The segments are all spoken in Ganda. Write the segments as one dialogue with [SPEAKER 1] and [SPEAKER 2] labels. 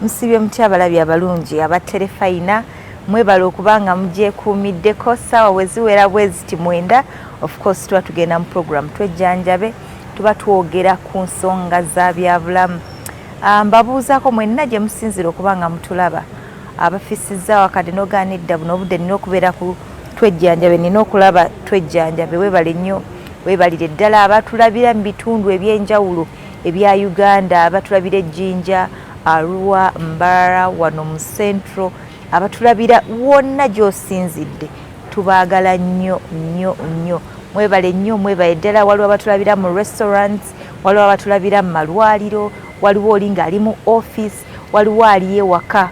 [SPEAKER 1] musibye mutya abalabi abalungi aba Terefayina mwebala okubanga mugyekuumiddeko ssaawa bwe ziwera bwe ziti 9 of course tuba tugenda mu program twejjanjabe tuba twogera ku nsonga za byabulamu. Mbabuuzaako mwenna gye musinzira okubanga mutulaba abafisizza wakati n'ogaanidda buno obudde nina okubeera ku twejjanjabe nina okulaba twejjanjabe weebale nnyo weebalire ddala abatulabira mu bitundu eby'enjawulo ebya Uganda abatulabira Ejjinja Arua Mbara wano mu Central abatulabira wonna gy'osinzidde tubaagala nnyo nnyo nnyo mwebale nnyo mwebale ddala waliwo abatulabira mu restaurants waliwo abatulabira mu malwaliro waliwo oli ng'ali mu office waliwo ali ewaka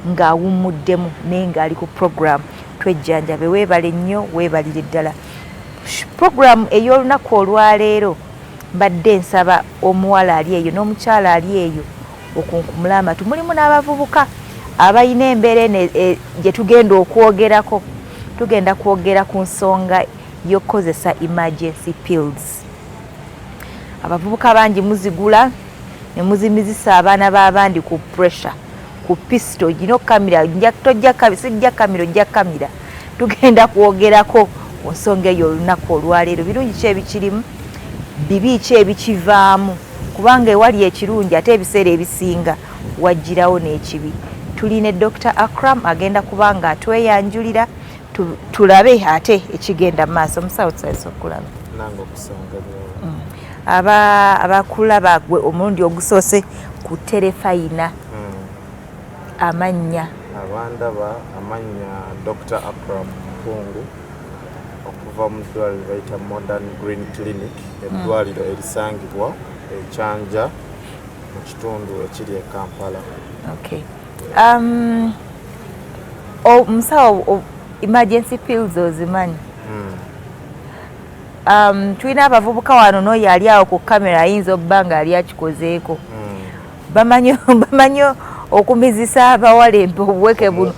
[SPEAKER 1] ng'awummuddemu naye ng'ali ku program twejjanjabe weebale nnyo weebalire ddala. Program ey'olunaku olwaleero mbadde nsaba omuwala ali eyo n'omukyala ali eyo okunkumula amatu mulimu n'abavubuka abayina embeera gye tugenda okwogerako. Tugenda kwogera ku nsonga y'okukozesa emergency pills. Abavubuka bangi muzigula ne muzimizisa abaana b'abandi ku pressure ku pisto gino kamera sijja kamera ojja kamera. Tugenda kwogerako ku nsonga eyo olunaku olwaleero birungi ki ebikirimu bibi ki ebikivaamu kubanga ewali ekirungi ate ebiseera ebisinga wajjirawo n'ekibi. Tuline Dr. Akram agenda kubanga atweyanjulira tulabe ate ekigenda mu maaso. Musawo tusalisa okulaba
[SPEAKER 2] nange okusanga
[SPEAKER 1] abakulaba gwe omulundi ogusoose ku Terefayina amannya
[SPEAKER 2] abandaba amanya Dr. Akram Mpungu okuva mu ddwaliro bayita Modern Green Clinic eddwaliro erisangibwa Ekyanja mu kitundu ekiri e Kampala.
[SPEAKER 1] Okay. Musawo emergency pills ozimanyi? Tulina abavubuka wano n'oyo ali awo ku kamera ayinza obba nga ali akikozeeko. Bamanyi okumizisa abawala obuweke buno.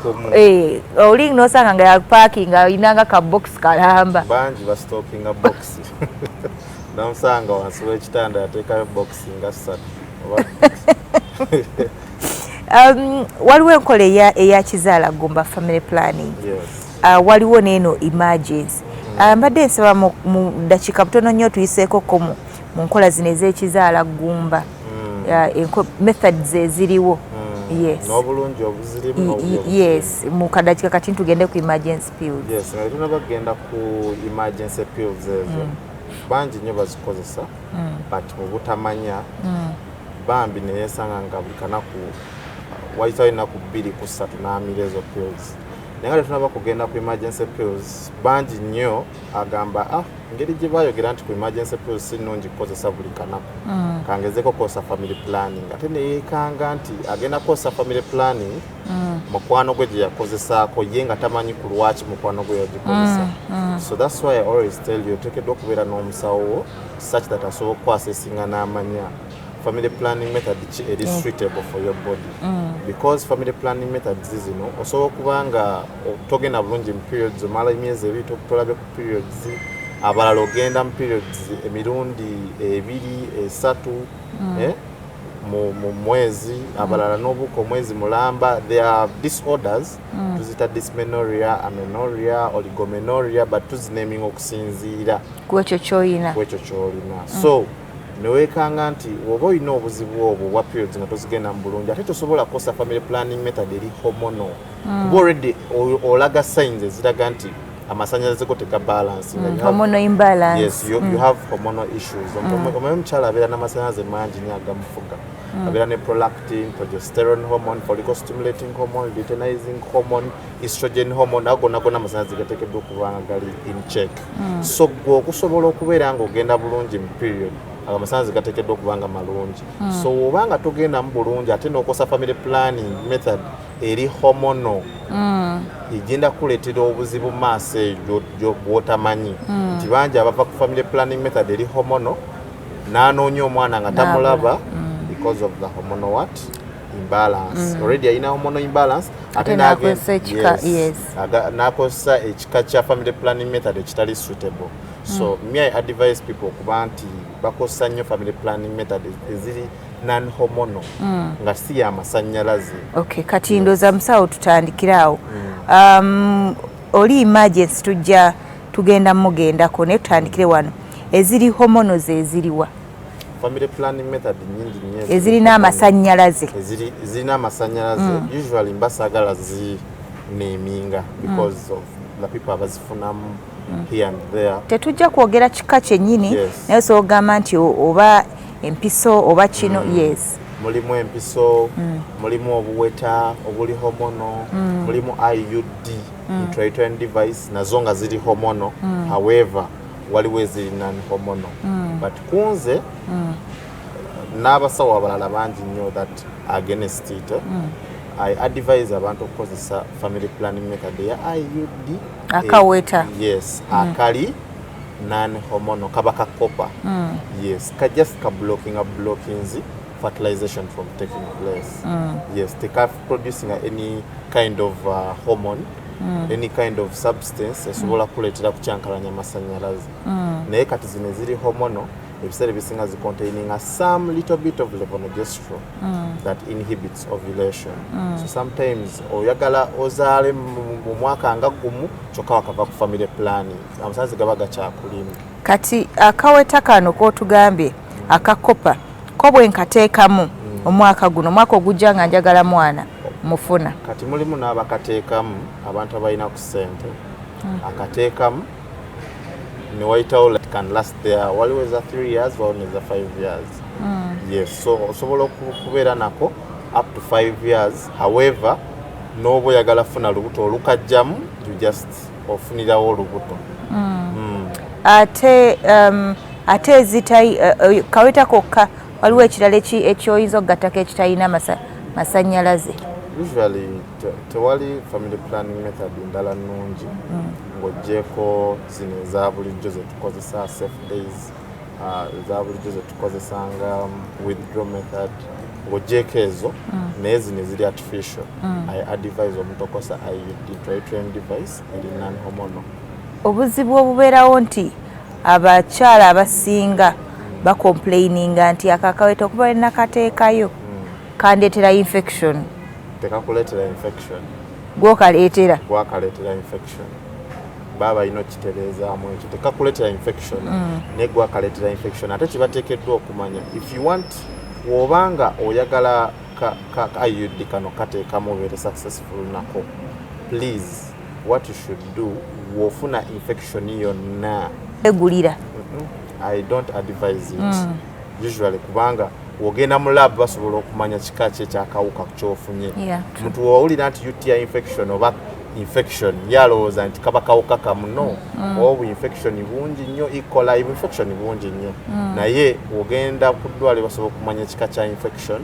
[SPEAKER 1] Oli n'osanga nga yapaakinga ayinanga ka box kalamba.
[SPEAKER 2] Bangi bastopinga box. Namusanga wansi w'ekitanda yateekayo box nga 3.
[SPEAKER 1] Waliwo enkola eya kizaalaggumba family planning. Waliwo n'eno emergency. Mbadde nsaba mu ddakiika butono nnyo tuyiseekoko mu nkola zino ez'ekizaalaggumba. Methods eziriwo. Yes.
[SPEAKER 2] N'obulungi obuzirimu.
[SPEAKER 1] Yes. Mu kadakiika kati tugende ku emergency pills.
[SPEAKER 2] Yes. Nga tuna bagenda ku emergency pills ezo. Bangi nnyo bazikozesa. But mu butamanya. Bambi ne yeesanga nga buli kanaku wayitawo ennaku 2 ku 3 n'amira ezo pills. Naye nga tunaba kugenda ku emergency pills bangi nnyo agamba ngeri gye bayogera nti ku emergency pills si nnungi kukozesa buli kanaku. Kangezeko kukozesa family planning. Ate ne yeekanga nti agenda kukozesa family planning mukwano gwe gye yakozesaako ye nga tamanyi ku lwaki mukwano gwe yagikozesa. So that's why I always tell you oteekeddwa okubeera n'omusawo such that asobola okukwasesinga n'amanya family planning method is suitable for your body. Because family planning methods zino osobola okuba nga togenda bulungi mu periods omala emyezi 2 tolabe ku periods abalala ogenda mu periods emirundi 2 3 mu mwezi abalala n'obuuka omwezi mulamba. There are disorders tuzita dysmenorrhea, amenorrhea, oligomenorrhea but tuzinaming okusinziira
[SPEAKER 1] ku ekyo ky'olina.
[SPEAKER 2] So neweekanga nti woba olina obuzibu obwo obwa periods nga tozigenda mu bulungi ate tosobola kukosa family planning method eri hormonal. Kuba already olaga signs eziraga nti amasannyalaze go tega balance.
[SPEAKER 1] Hormonal imbalance.
[SPEAKER 2] Yes, you have hormonal issues. Omukyala omukyala abeera n'amasannyalaze mangi nnyo agamufuga. Abeera ne prolactin, progesterone hormone, follicle stimulating hormone, luteinizing hormone, estrogen hormone, ago nagona amasannyalaze gateekeddwa okuba nga gali in check. So gwe okusobola okubeera ng'ogenda bulungi mu period amasannyalaze gateekeddwa okuba nga malungi. So obanga togenda mu bulungi ate n'okosa family planning method eri hormonal igenda kuleetera obuzibu maaso eyo bw'otamanyi. Nti bangi abava ku family planning method eri hormonal n'anoonya omwana nga tamulaba because of the hormonal imbalance. Already ayina hormonal imbalance ate n'akozesa ekika kya family planning method ekitali suitable. So me I advise people okuba nti bakozesa nnyo family planning method eziri non hormonal nga si ya masannyalaze.
[SPEAKER 1] Okay, kati ndoza musawo tutandikirawo. Oli emergency tugenda mugendako ne tutandikire wano. Eziri hormonal eziriwa.
[SPEAKER 2] Family planning method nyingi nnyo
[SPEAKER 1] ezirina amasannyalaze.
[SPEAKER 2] Ezirina amasannyalaze usually mbasagala zi neminga because of the people abazifunamu here and there.
[SPEAKER 1] Tetujja kwogera kika kyennyini naye soogamba nti oba empiso oba kino. Yes,
[SPEAKER 2] mulimu empiso, mulimu obuweta obuli hormonal, mulimu IUD intrauterine device nazo nga ziri hormonal. However waliwo eziri non hormonal. But kunze n'abasawo abalala bangi nnyo that against it. I advise abantu okukozesa family planning method ya IUD
[SPEAKER 1] akaweta.
[SPEAKER 2] Yes, akali non hormonal kaba kakopa. Yes, just blocking fertilization from taking place. Yes, they are producing any kind of hormone, any kind of substance esobola kuleetera kucyankalanya amasannyalaze. Naye kati zino ziri hormonal ebiseera ebisinga containing some little bit of levonorgestrone that inhibits ovulation. So sometimes oyagala ozaale mu mwaka nga gumu kyokka wakava ku family planning amasanzi gaba gakyakulimu. Kati
[SPEAKER 1] akaweta kano kotugambye akakopa ko bwe nkateekamu omwaka guno omwaka ogujja nga njagala mwana mufuna.
[SPEAKER 2] Kati mulimu n'abakateekamu abantu abalina ku ssente akateekamu ne wayitawo that can last there waliwo za 3 years waliwo za 5 years. Yes, so osobola okubeera nako up to 5 years. However n'oba oyagala funa lubuto olukajjamu you just ofunirawo olubuto.
[SPEAKER 1] Ate ezitayi kaweta kokka waliwo ekirala ekyoyinza okugattako ekitalina masannyalaze.
[SPEAKER 2] Usually tewali family planning method ndala nnungi ng'oggyeko zino eza bulijjo ze tukozesa safe days, eza bulijjo ze tukozesa nga withdraw method ng'oggyeko ezo naye zino eziri artificial. I advise omuntu okozesa IUD intrauterine device eri non hormonal.
[SPEAKER 1] Obuzibu obubeerawo nti abakyala abasinga bakomplaininga nti akakaweta okuba bwe nakateekayo kandeetera infection.
[SPEAKER 2] Tekakuleetera infection.
[SPEAKER 1] Gwakaleetera
[SPEAKER 2] infection. Baba ino kitereezaamu ekyo tekakuleetera infection naye gwakaleetera infection. Ate kibateekeddwa okumanya if you want w'obanga oyagala ka IUD kano kateekamu obeere successful nako, please what you should do w'ofuna infection yonna
[SPEAKER 1] egulira.
[SPEAKER 2] I don't advise it usually kubanga wogenda mu lab basobola okumanya kika kye kyakawuka kyofunye. Muntu wawulira nti UTI infection oba infection yalowooza nti kaba kawuka kamu. No, obu infection bungi nnyo, E. coli infection bungi nnyo. Naye wogenda ku ddwaliro basobola okumanya kika kya infection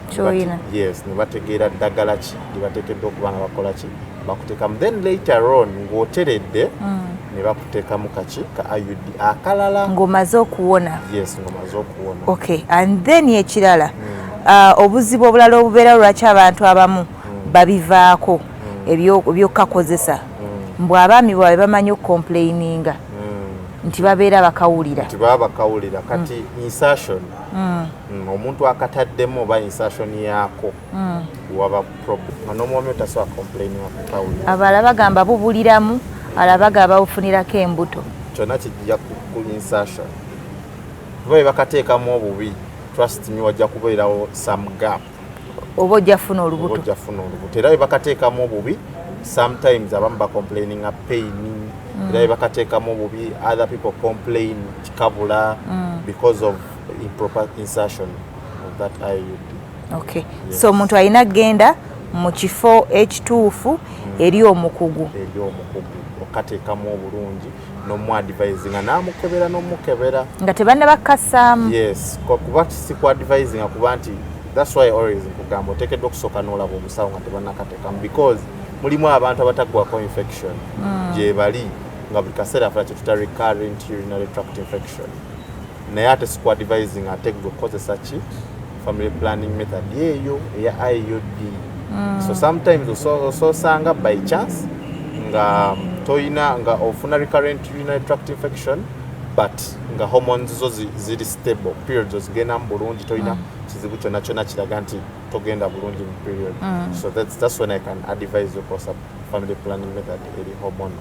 [SPEAKER 1] kyoyina.
[SPEAKER 2] Yes, ne bategeera ddagala ki lye bateekeddwa okuba nga bakola ki bakuteekamu. Then later on ng'oteredde ne bakuteekamu kaki ka IUD akalala
[SPEAKER 1] ng'omaze okuwona.
[SPEAKER 2] Yes, ng'omaze okuwona.
[SPEAKER 1] Okay, and then ekirala obuzibu obulala obubeera lwaki abantu abamu babivaako ebyokakozesa mbwe abaami bwabwe bamanyi okukomplaininga nti babeera bakawulira.
[SPEAKER 2] Kati insertion omuntu akataddemu oba insertion yaako waba problem n'omwami otasobola complaining akukawulira.
[SPEAKER 1] Abalala bagamba bubuliramu, alaba bagamba bufunirako embuto.
[SPEAKER 2] Kyonna kijja ku insertion. Bwe bakateekamu obubi trust me wajja kubeerawo some gap.
[SPEAKER 1] Oba ojja funa olubuto.
[SPEAKER 2] Era bwe bakateekamu obubi sometimes abamu complaining a pain. Era bwe bakateekamu obubi other people complain kikabula because of improper insertion of that IUD.
[SPEAKER 1] Okay. Yes. So omuntu alina genda mu kifo ekituufu eri omukugu.
[SPEAKER 2] Okateekamu obulungi n'omuadvisinga n'amukebera nga
[SPEAKER 1] tebannabakasaamu.
[SPEAKER 2] Yes, kuba siku advisinga kuba nti that's why always nkugamba oteekeddwa okusooka n'olaba omusawo nga tebannakateekamu because mulimu abantu abataggwako infection gye bali nga buli kaseera afuna kyetuta recurrent urinary tract infection. Naye ate siku advisinga ateekeddwa okukozesa ki family planning method yeeyo eya IUD. So sometimes ososanga by chance nga toyina nga ofuna recurrent urinary tract infection but nga hormones zo ziri stable, periods zigenda bulungi, toyina kizibu kyonna kyonna kiraga nti togenda bulungi mu period. So that's when I can advise you for family planning method eri hormonal.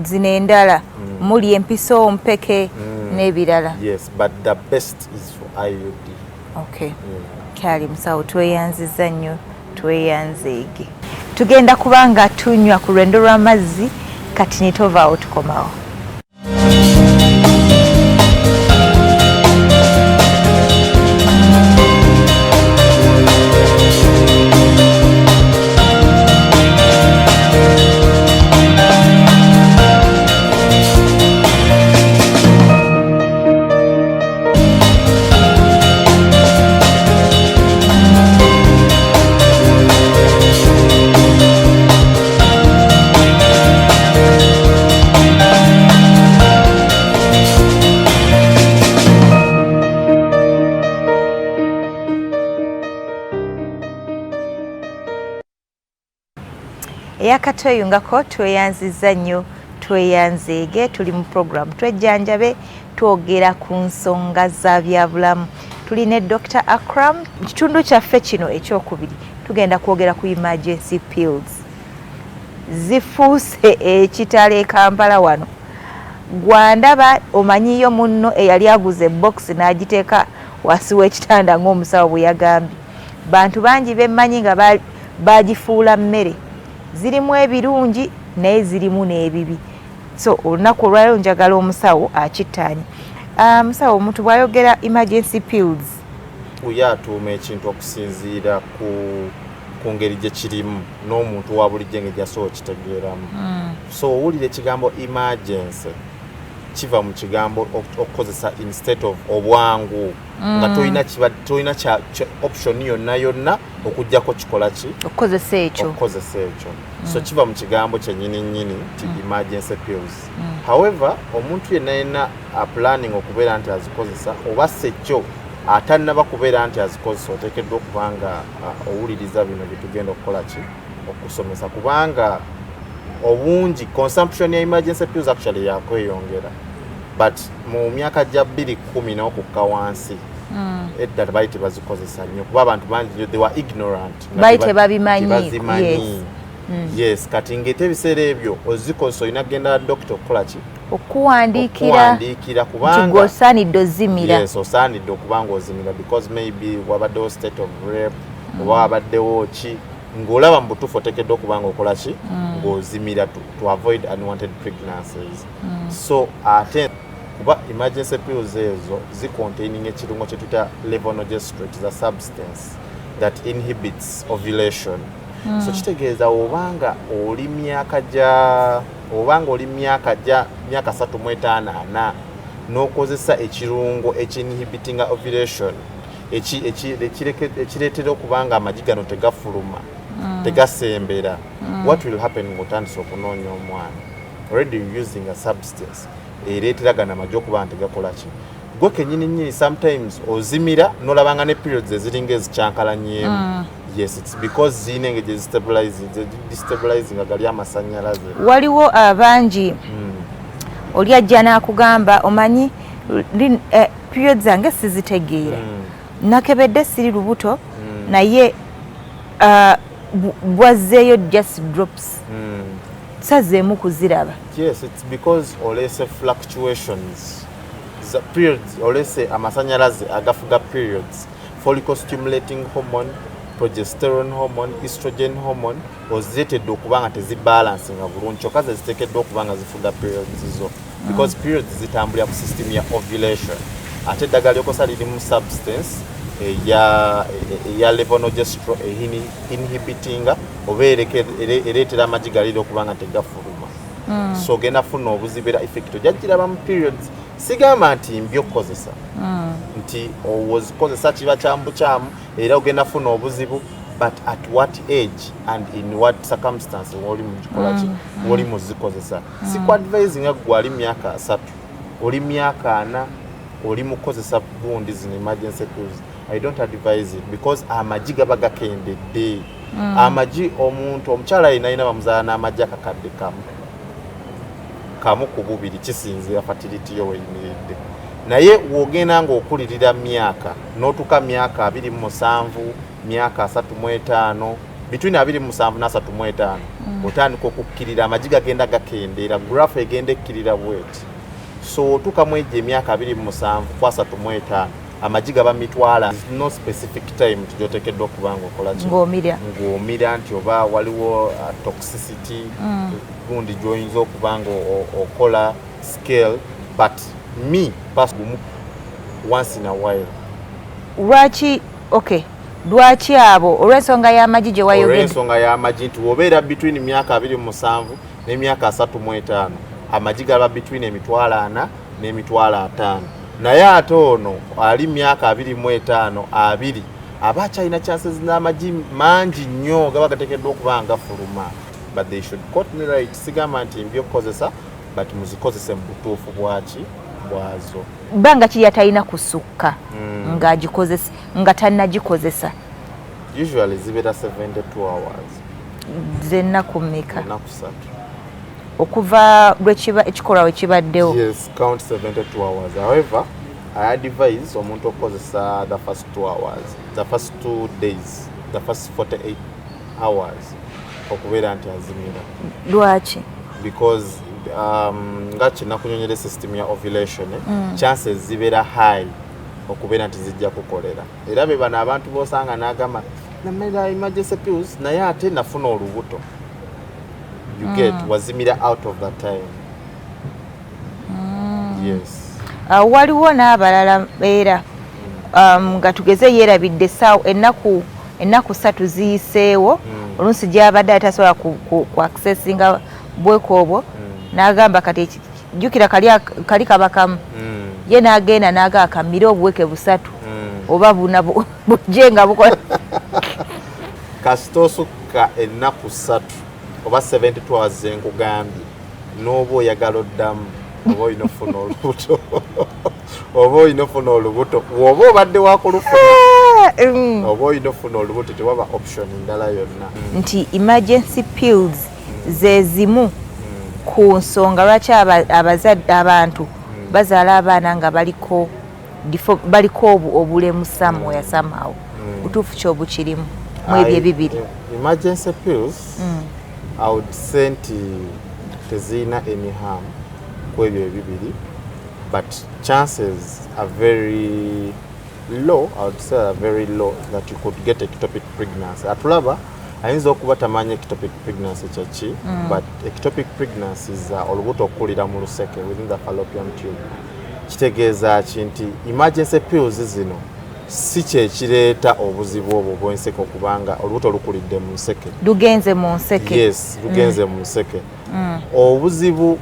[SPEAKER 1] Zine endala muli empiso mpeke n'ebirala.
[SPEAKER 2] Yes, but the best is for IUD.
[SPEAKER 1] Okay. Kyali musawo tweyanziza nnyo, tweyanzeege. Tugenda kubanga tunywa ku lwendo lw'amazzi kati ne tovaawo tukomawo. Yakatweyungako tweyanziza nnyo tweyanzeege tuli mu program twejjanjabe twogera ku nsonga za byabulamu. Tuli ne Dr. Akram. Kitundu kyaffe kino ekyokubiri tugenda kwogera ku emergency pills. Zifuuse ekitala e Kampala wano. Gwandaba omanyiyo munno eyali aguze box n'agiteeka wasi w'ekitanda ng'omusawo bwe yagambye. Bantu bangi bemmanyi nga bagifuula mmere. Zirimu ebirungi naye zirimu n'ebibi. So olunaku olwaleero njagala omusawo akittaanye. Musawo, omuntu bw'ayogera emergency pills
[SPEAKER 2] atuuma ekintu okusinziira ku ngeri gye kirimu n'omuntu wa bulijjo engeri gy'asobola okitegeeramu. So owulira ekigambo emergency kiva mu kigambo okukozesa instead of obwangu nga toyina option yonna okujjako kikola ki
[SPEAKER 1] okukozesa ekyo.
[SPEAKER 2] So kiva mu kigambo kyennyini ti emergency pills. However, omuntu yenna planning okubeera nti azikozesa oba sekyo atannaba kubeera nti azikozesa oteekeddwa okubanga owuliriza bino bye tugenda okukola ki okusomesa, kubanga obungi consumption ya emergency pills actually yakweyongera, but mu myaka gya 2010 n'okukka wansi edda baali tebazikozesa nnyo kuba abantu bangi they were ignorant,
[SPEAKER 1] baali tebabimanyi.
[SPEAKER 2] Yes, kati ng'ete ebiseera ebyo ozikozesa olina kugenda dokita okukola ki
[SPEAKER 1] okuwandiikira
[SPEAKER 2] kubanga
[SPEAKER 1] osaanidde ozimira.
[SPEAKER 2] Yes, osaanidde okubanga ozimira because maybe wabaddewo state of rape oba wabaddewo ki ng'olaba mu butuufu oteekeddwa okubanga okola ki ng'ozimira to avoid unwanted pregnancies. So ate kuba emergency pills ezo zicontaining ekirungo kye tuyita levonorgestrate, is a substance that inhibits ovulation. So kitegeeza obanga oli myaka 3.54 n'okozesa ekirungo ekinhibitinga ovulation ekireetera okubanga amagi gano tegafuluma tegasembera, what will happen ng'otandisa okunoonya omwana? Already using a substance ereetera gano amagi okuba nti gakola ki gwe kennyini sometimes ozimira n'olabanga ne periods eziringa ezikyankalanyeemu. Yes, it's because zine engeri destabilizing agali amasannyalaze. Waliwo
[SPEAKER 1] abangi oli ajja n'akugamba omanyi periods zange sizitegeera, nakebedde siri lubuto naye bwazzeeyo just drops sazeemu kuziraba.
[SPEAKER 2] Yes, it's because olese fluctuations the periods olese amasannyalaze agafuga periods, follicle stimulating hormone, progesterone hormone, estrogen hormone ozireetedde okubanga tezibalansinga bulungi kyokka ze ziteekeddwa okubanga zifuga periods zo because periods zitambulira ku system ya ovulation. Ate eddagala lyokosa lirimu substance eya levonorgestrate inhibitinga oba ereetera amagi galira okubanga tegafuluma. So genda funa obuzibira effect ojagiraba mu periods. Sigamba nti mbi okukozesa nti ozkozesa kiba kyambukyamu era ogenda funa obuzibu, but at what age and in what circumstance oli mu kikola ki oli mu zikozesa. Sikuadvising gwe ali myaka 3 oli myaka 4 oli mu kukozesa bundi zino emergency pills. I don't advise it because amagi gaba gakendedde. Amagi omuntu omukyala alina bamuzaala n'amagi akakadde kamu. kamu ku bubiri kisinzira fertility yo weyimiridde. Naye wogenda ng'okulirira myaka n'otuka myaka 27 myaka 35 between 27 na 35 otandika okukkirira amagi gagenda gakendeera graph egenda ekkirira bweti. So otuka mu egyo emyaka 27 kwa 35 amagi gaba mitwala. No specific time tujotekeddwa okubanga okola ki ng'omira nti oba waliwo toxicity gundi gy'oyinza okubanga okola scale, but me personally once in a while.
[SPEAKER 1] Lwaki abo olw'ensonga y'amagi gye wayogedde?
[SPEAKER 2] Olw'ensonga y'amagi nti obeera between emyaka 27 n'emyaka 35 amagi gaba between emitwalo 4 n'emitwalo 5. Naye ate ono ali myaka 25 abiri aba akyalina chances n'amagi mangi nnyo gaba gateekeddwa okuba nga fuluma. But they should quote me right, sigamba nti mbyokozesa but muzikozese mu butuufu bwazo.
[SPEAKER 1] Banga ki yatalina kusukka ng'agikozesa nga tannagikozesa?
[SPEAKER 2] Usually zibeera 72 hours.
[SPEAKER 1] Z'ennaku mmeka?
[SPEAKER 2] Ennaku 3.
[SPEAKER 1] Okuva ekikolwa we kibaddewo?
[SPEAKER 2] Yes, count 72 hours. However, I advise omuntu okozesa the first 2 hours, the first 2 days, the first 48 hours okubeera nti azimira.
[SPEAKER 1] Lwaki?
[SPEAKER 2] Because nga kinakunyonyera system ya ovulation chances zibeera high okubeera nti zijja kukolera. Era be bano abantu bosanga n'agamba namera emergency pills naye ate nafuna olubuto. You get wazimira out of that time. Yes.
[SPEAKER 1] Waliwo n'abalala era nga tugeze yeerabidde essaawa ennaku 3 ziyiseewo oluusi gy'abadde atasobola ku accessinga bwekobwo n'agamba kati jjukira kali kabakamu ye n'agenda n'agakamira obuweke 3 oba buna bujje nga bukola
[SPEAKER 2] kasita osukka ennaku 3 oba 72 hours zenkugambye n'oba oyagala oddamu oba olina ofuna olubuto oba olina ofuna olubuto oba obadde wakulufuna oba olina ofuna olubuto tewaba option ndala yonna
[SPEAKER 1] nti emergency pills ze zimu ku nsonga lwaki abazadde abantu bazaala abaana nga baliko obulemu somewhere somehow. Butuufu ki obukirimu mu ebyo ebibiri?
[SPEAKER 2] Emergency pills I would say nti tezirina any harm ku ebyo ebibiri, but chances are very low, I would say are very low that you could get ectopic pregnancy. Atulaba ayinza okuba tamanyi ectopic pregnancy kyaki, but ectopic pregnancy is olubuto okukulira mu luseke within the fallopian tube. Kitegeeza ki nti emergency pills zino si kyekireeta obuzibu obwo bw'enseke okubanga olubuto lukulidde mu nseke.
[SPEAKER 1] Lugenze mu nseke?
[SPEAKER 2] Yes, lugenze mu nseke. Obuzibu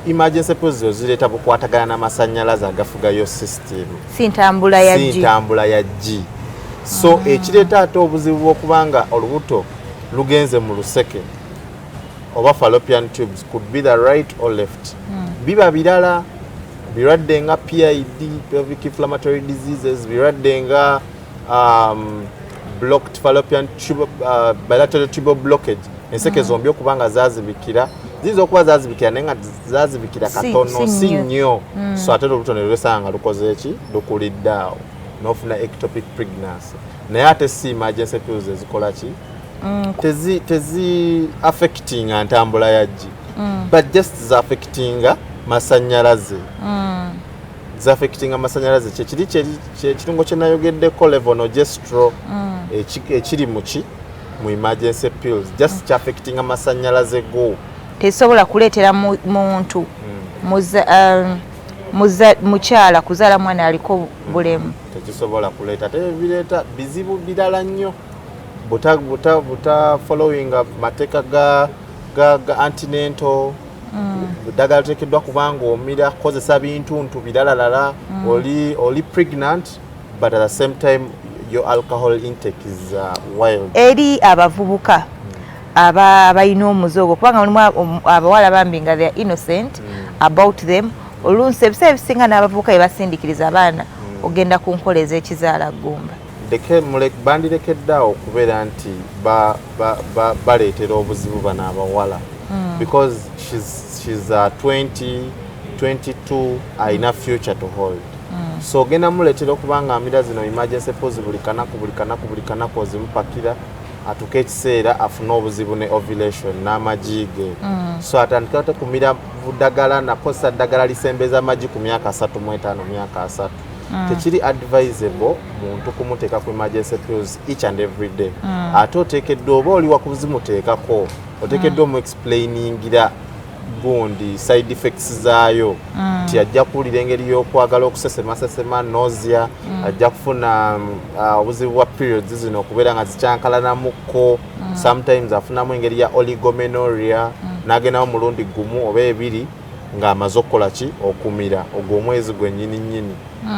[SPEAKER 2] emergency pills zireeta bukwatagana n'amasannyalaze agafugayo system.
[SPEAKER 1] Si ntambula ya G.
[SPEAKER 2] So ekireeta ate obuzibu bw'okubanga olubuto lugenze mu luseke oba fallopian tubes could be the right or left. Biba birala birwadde nga PID, pelvic inflammatory diseases, birwadde nga blocked fallopian tube, bilateral tubal blockage. Enseke zombi okubanga zazibikira zizo okuba zazibikira naye nga zazibikira katono si nnyo. So ate olubuto ne lwesanga lukoze eki lukulidde awo n'ofuna ectopic pregnancy. Naye ate si emergency pills ezikola ki tezi affecting ntambula ya G, but just za affecting masannyalaze. Za affecting masannyalaze kyekiri kyekirungo kye nayogeddeko levonorgestrel ekiri mu emergency pills just kya affecting masannyalaze go.
[SPEAKER 1] Tesobola kuleetera muntu mukyala kuzaala mwana aliko bulemu.
[SPEAKER 2] Tekisobola kuleeta ate bireeta bizibu birala nnyo. buta following mateeka ga antenatal ddagala teekeddwa kubanga omira kukozesa bintu biralalala oli pregnant but at the same time your alcohol intake is wild.
[SPEAKER 1] Eri abavubuka abalina omuze kubanga mulimu abawala bambi nga they are innocent about them. Oluusi ebiseera ebisinga n'abavubuka bye basindikiriza abaana ogenda ku nkola ez'ekizaala ggumba.
[SPEAKER 2] Bandirekeddeawo okubeera nti baleetera obuzibu bano abawala because she's 20, 22, alina future to hold. So genda muletera okubanga amira zino emergency pause buli kanaku ozimupakira atuka ekiseera afuna obuzibu ne ovulation n'amagige. So atandika ate kumira buddagala nakozesa ddagala lisembeza amagi ku myaka 35 myaka 3. Tekiri advisable muntu kumuteeka ku emergency pills each and every day. Ate oteekeddwa oba oli wakuzimuteekako oteekeddwa omu-explainingira gundi side effects zaayo nti ajja kuwulira engeri y'okwagala okusesemasesema nausea, ajja kufuna obuzibu bwa periods zino okubeera nga zikyankalanamukko, sometimes afunamu engeri ya oligomenorrhea, n'agendawo mulundi gumu oba ebiri ng'amaze okukola ki okumira ogwo omwezi gwennyini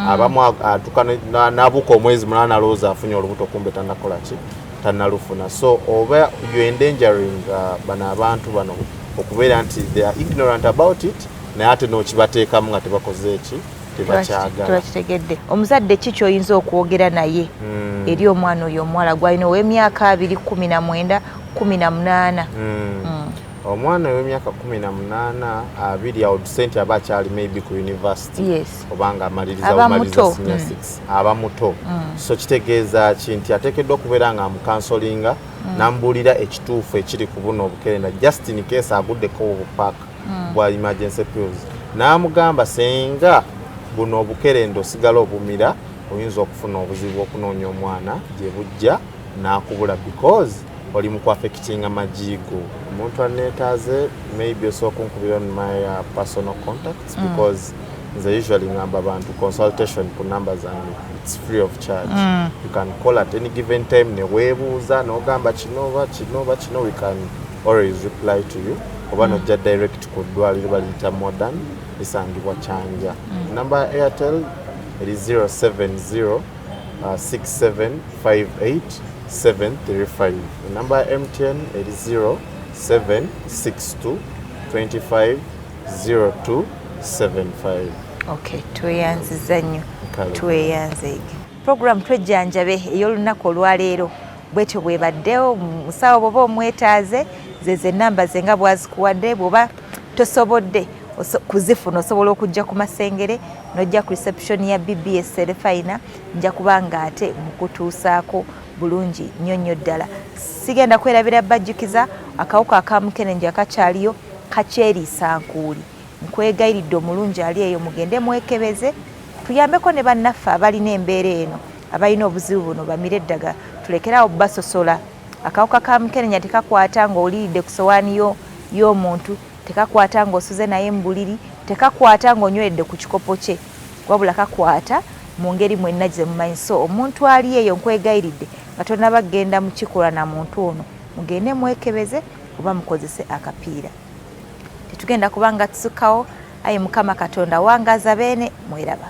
[SPEAKER 2] abamu atuka n'abuka omwezi mulala alowooza afunye olubuto kumbe tannakola ki tannalufuna. So oba you endangering bano abantu bano okubeera nti they are ignorant about it naye ate n'okibateekamu nga tebakoze eki tebakyagala.
[SPEAKER 1] Tebakitegedde. Omuzadde ki ky'oyinza okwogera naye eri omwana oyo omuwala gw'alina ow'emyaka 2, 19, 18?
[SPEAKER 2] Omwana w'emyaka 18 2 awo tusenti aba akyali maybe ku university obanga amaliriza senior 6 aba muto. So kitegeeza ki nti ateekeddwa okubeera nga amukansolinga n'ambuulira ekituufu ekiri ku buno obukerenda just in case aguddeko obupaaka bwa emergency pills, n'amugamba senga buno obukerenda osigala obumira oyinza okufuna obuzibu okunoonya omwana gye bujja n'akubula because oli mu affecting amajigo. Omuntu aneetaaze maybe osooka onkubira on my personal contacts because nze usually ngamba abantu consultation ku number zange it's free of charge. You can call at any given time ne weebuuza n'ogamba kino we can always reply to you oba nojja direct ku ddwaliro baliyita Modern lisangibwa Kyanja. Number ya Airtel eri 070 6758 735. The number MTN is 0762 25 0275.
[SPEAKER 1] Okay, tweyanziza nnyo. Tweyanze. Program twejjanjabe ey'olunaku olwaleero bwetyo bwebaddewo musawo bwoba omwetaaze zeze namba ze nga bwazikuwadde bwoba tosobodde kuzifuna osobola okujja ku Masengere n'ojja ku reception ya BBS Terefayina nja kubanga ate mukutuusaako bulungi nnyo ddala. Sigenda kwerabira bajjukiza akawuka akamukenenje akakyaliyo kakyeriisa nkuuli. Nkwegayiridde omulungi ali eyo mugende mwekebeze tuyambeko ne bannaffe abalina embeera eno abalina obuzibu buno bamire eddagala tulekerawo basosola. Akawuka kamukenenya tekakwata ng'oliridde ku sowaani y'omuntu, tekakwata ng'osuze naye mu buliri, tekakwata ng'onyweredde ku kikopo kye, wabula kakwata mu ngeri mwenna gye mumanyi. So omuntu ali eyo nkwegayiridde nga tonnabagenda mu kikolwa na muntu ono mugende mwekebeze oba mukozese akapiira. Tetugenda kubanga tusukawo. Aye Mukama Katonda wangaza beene mweraba.